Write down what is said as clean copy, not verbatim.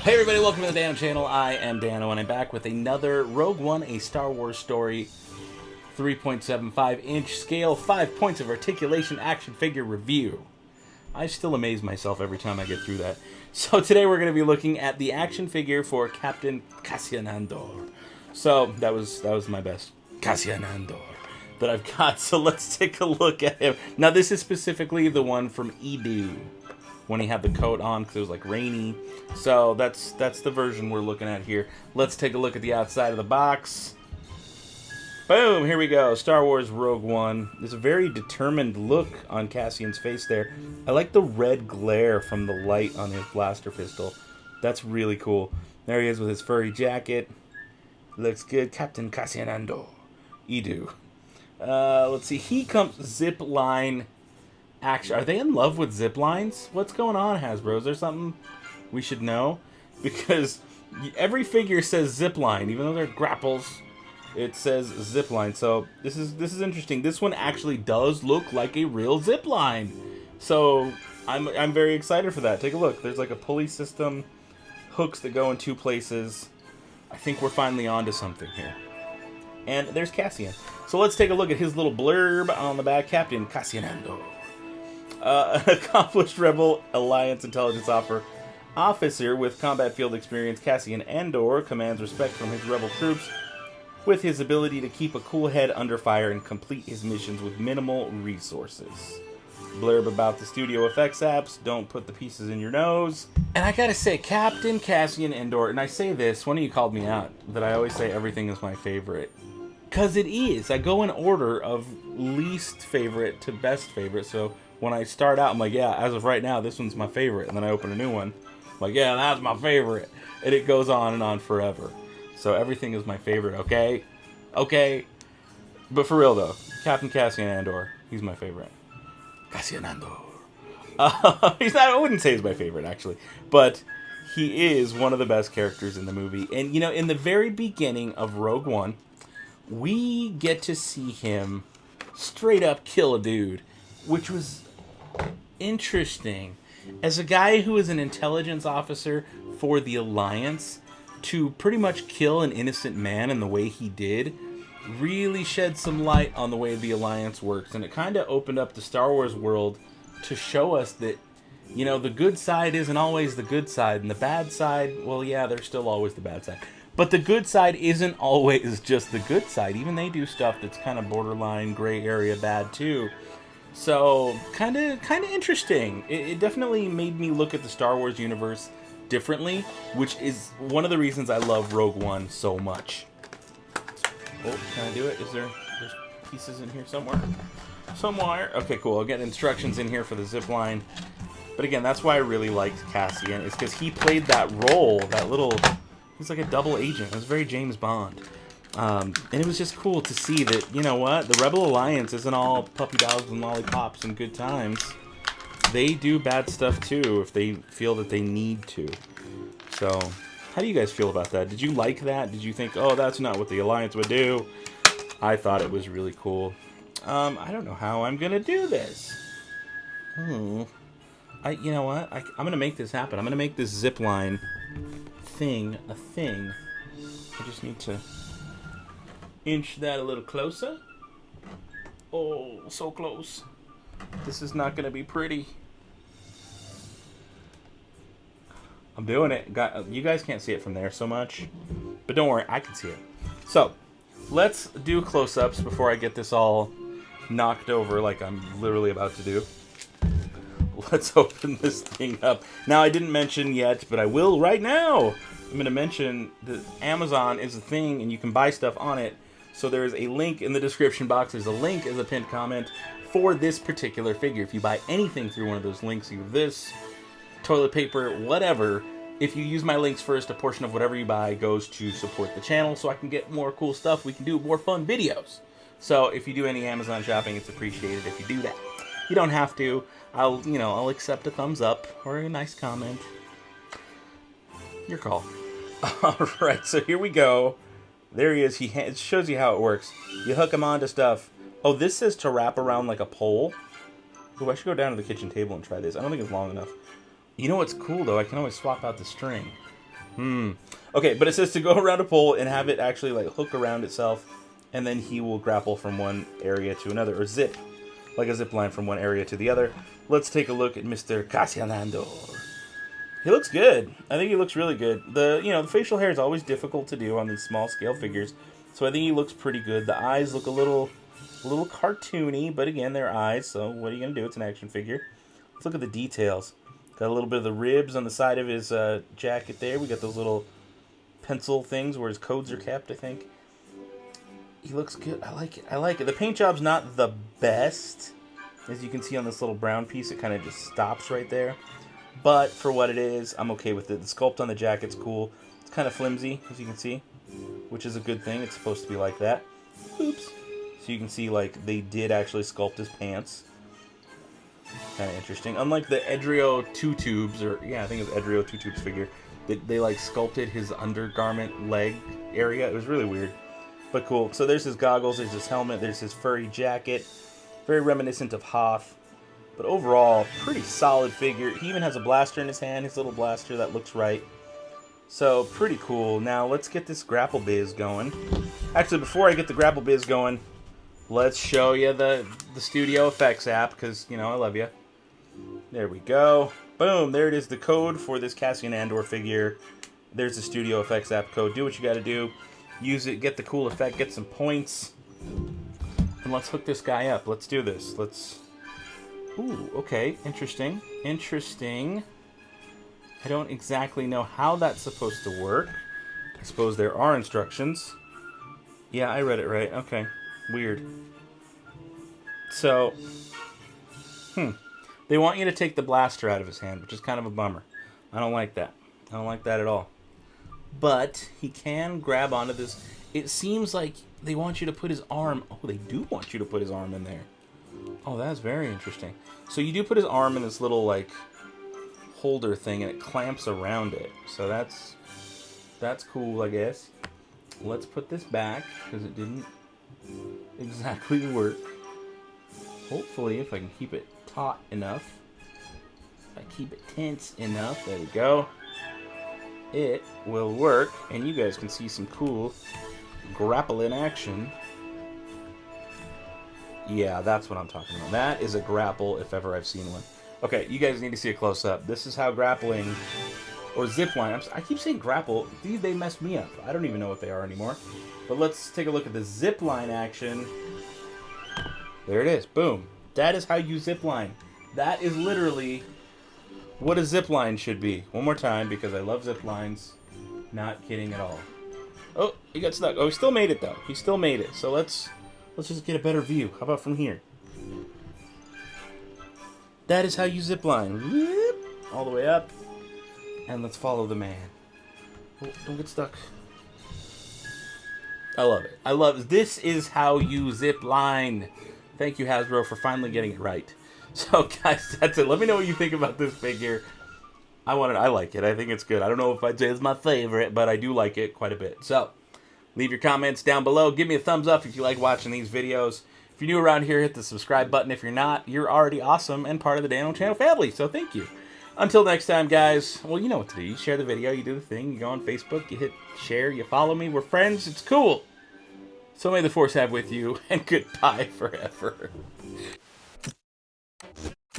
Hey everybody, welcome to the Dano channel. I am Dano and I'm back with another Rogue One, a Star Wars story 3.75 inch scale, 5 points of articulation action figure review. I still amaze myself every time I get through that. So today we're going to be looking at the action figure for Captain Cassian Andor. So that was my best Cassian Andor that I've got. So let's take a look at him. Now this is specifically the one from Eadu, when he had the coat on because it was like rainy. So that's the version we're looking at here. Let's take a look at the outside of the box. Boom, here we go. Star Wars Rogue One. There's a very determined look on Cassian's face there. I like the red glare from the light on his blaster pistol. That's really cool. There he is with his furry jacket. Looks good. Captain Cassian Andor. Eadu. Let's see. He comes zip line action. Are they in love with zip lines? What's going on, Hasbro? Is there something we should know? Because every figure says zip line, even though they're grapples. It says zip line. So this is interesting. This one actually does look like a real zip line. So I'm very excited for that. Take a look. There's like a pulley system, hooks that go in two places. I think we're finally onto something here. And there's Cassian. So let's take a look at his little blurb on the back. Captain Cassian Andor. An accomplished Rebel Alliance intelligence officer with combat field experience, Cassian Andor commands respect from his Rebel troops with his ability to keep a cool head under fire and complete his missions with minimal resources. Blurb about the studio effects apps: don't put the pieces in your nose. And I gotta say, Captain Cassian Andor, and I say this, one of you called me out, that I always say everything is my favorite. Because it is. I go in order of least favorite to best favorite, so when I start out, I'm like, yeah, as of right now, this one's my favorite. And then I open a new one. I'm like, yeah, that's my favorite. And it goes on and on forever. So everything is my favorite, okay? Okay. But for real, though, Captain Cassian Andor, he's my favorite. Cassian Andor. I wouldn't say he's my favorite, actually. But he is one of the best characters in the movie. And, you know, in the very beginning of Rogue One, we get to see him straight up kill a dude, which was interesting. As a guy who is an intelligence officer for the Alliance, to pretty much kill an innocent man in the way he did really shed some light on the way the Alliance works. And it kind of opened up the Star Wars world to show us that, you know, the good side isn't always the good side. And the bad side, well, yeah, they're still always the bad side. But the good side isn't always just the good side. Even they do stuff that's kind of borderline gray area bad too. So, kind of interesting. It definitely made me look at the Star Wars universe differently, which is one of the reasons I love Rogue One so much. Oh, can I do it? There's pieces in here somewhere? Somewhere. Okay, cool. I'll get instructions in here for the zip line. But again, that's why I really liked Cassian, is because he played that role, he's like a double agent. It was very James Bond. And it was just cool to see that, you know what, the Rebel Alliance isn't all puppy dogs and lollipops and good times. They do bad stuff too if they feel that they need to. So, how do you guys feel about that? Did you like that? Did you think, oh, that's not what the Alliance would do? I thought it was really cool. I don't know how I'm gonna do this. You know what? I'm gonna make this happen. I'm gonna make this zip line thing a thing. I just need to inch that a little closer. Oh, so close. This is not going to be pretty. I'm doing it. You guys can't see it from there so much. But don't worry, I can see it. So, let's do close-ups before I get this all knocked over like I'm literally about to do. Let's open this thing up. Now, I didn't mention yet, but I will right now. I'm going to mention that Amazon is a thing and you can buy stuff on it. So there's a link in the description box. There's a link as a pinned comment for this particular figure. If you buy anything through one of those links, either this, toilet paper, whatever, if you use my links first, a portion of whatever you buy goes to support the channel so I can get more cool stuff. We can do more fun videos. So if you do any Amazon shopping, it's appreciated if you do that. You don't have to. I'll accept a thumbs up or a nice comment. Your call. Alright, so here we go. There he is. It shows you how it works. You hook him onto stuff. Oh, this says to wrap around like a pole. Ooh, I should go down to the kitchen table and try this. I don't think it's long enough. You know what's cool, though? I can always swap out the string. Okay, but it says to go around a pole and have it actually like hook around itself, and then he will grapple from one area to another, or zip, like a zip line from one area to the other. Let's take a look at Mr. Cassian Andor. He looks good. I think he looks really good. The facial hair is always difficult to do on these small scale figures, so I think he looks pretty good. The eyes look a little cartoony, but again, they're eyes, so what are you gonna do? It's an action figure. Let's look at the details. Got a little bit of the ribs on the side of his jacket there. We got those little pencil things where his codes are kept, I think. He looks good. I like it. I like it. The paint job's not the best. As you can see on this little brown piece, it kind of just stops right there. But for what it is, I'm okay with it. The sculpt on the jacket's cool. It's kind of flimsy, as you can see, which is a good thing. It's supposed to be like that. Oops. So you can see, like, they did actually sculpt his pants. Kind of interesting. Unlike the Eadu 2 Tubes, or yeah, I think it was Eadu 2 Tubes figure, they like sculpted his undergarment leg area. It was really weird, but cool. So there's his goggles, there's his helmet, there's his furry jacket. Very reminiscent of Hoth, but overall, pretty solid figure. He even has a blaster in his hand, his little blaster that looks right. So pretty cool. Now let's get this grapple biz going. Actually, before I get the grapple biz going, let's show you the Studio Effects app, because, you know, I love you. There we go. Boom, there it is, the code for this Cassian Andor figure. There's the Studio Effects app code. Do what you gotta do. Use it, get the cool effect, get some points. And let's hook this guy up. Let's do this. Ooh, okay, interesting. Interesting. I don't exactly know how that's supposed to work. I suppose there are instructions. Yeah, I read it right. Okay. Weird. So, they want you to take the blaster out of his hand, which is kind of a bummer. I don't like that. I don't like that at all. But he can grab onto this. It seems like they want you to put his arm... Oh, they do want you to put his arm in there. Oh, that's very interesting. So you do put his arm in this little, like, holder thing, and it clamps around it. So that's cool, I guess. Let's put this back, because it didn't exactly work. Hopefully, if I can keep it taut enough, if I keep it tense enough, there we go, it will work, and you guys can see some cool grapple in action. Yeah, that's what I'm talking about. That is a grapple, if ever I've seen one. Okay, you guys need to see a close-up. This is how grappling, or zipline, I keep saying grapple. They messed me up. I don't even know what they are anymore. But let's take a look at the zipline action. There it is. Boom. That is how you zipline. That is literally what a zipline should be. One more time, because I love ziplines. Not kidding at all. Oh, he got stuck. Oh, he still made it, though. He still made it. So let's just get a better view. How about from here? That is how you zipline. Whoop, all the way up. And let's follow the man. Oh, don't get stuck. I love it. I love it. This is how you zip line. Thank you, Hasbro, for finally getting it right. So, guys, that's it. Let me know what you think about this figure. I like it. I think it's good. I don't know if I'd say it's my favorite, but I do like it quite a bit. So, leave your comments down below. Give me a thumbs up if you like watching these videos. If you're new around here, hit the subscribe button. If you're not, you're already awesome and part of the Dano Channel family. So, thank you. Until next time, guys, well, you know what to do. You share the video, you do the thing, you go on Facebook, you hit share, you follow me. We're friends. It's cool. So may the Force have with you, and goodbye forever.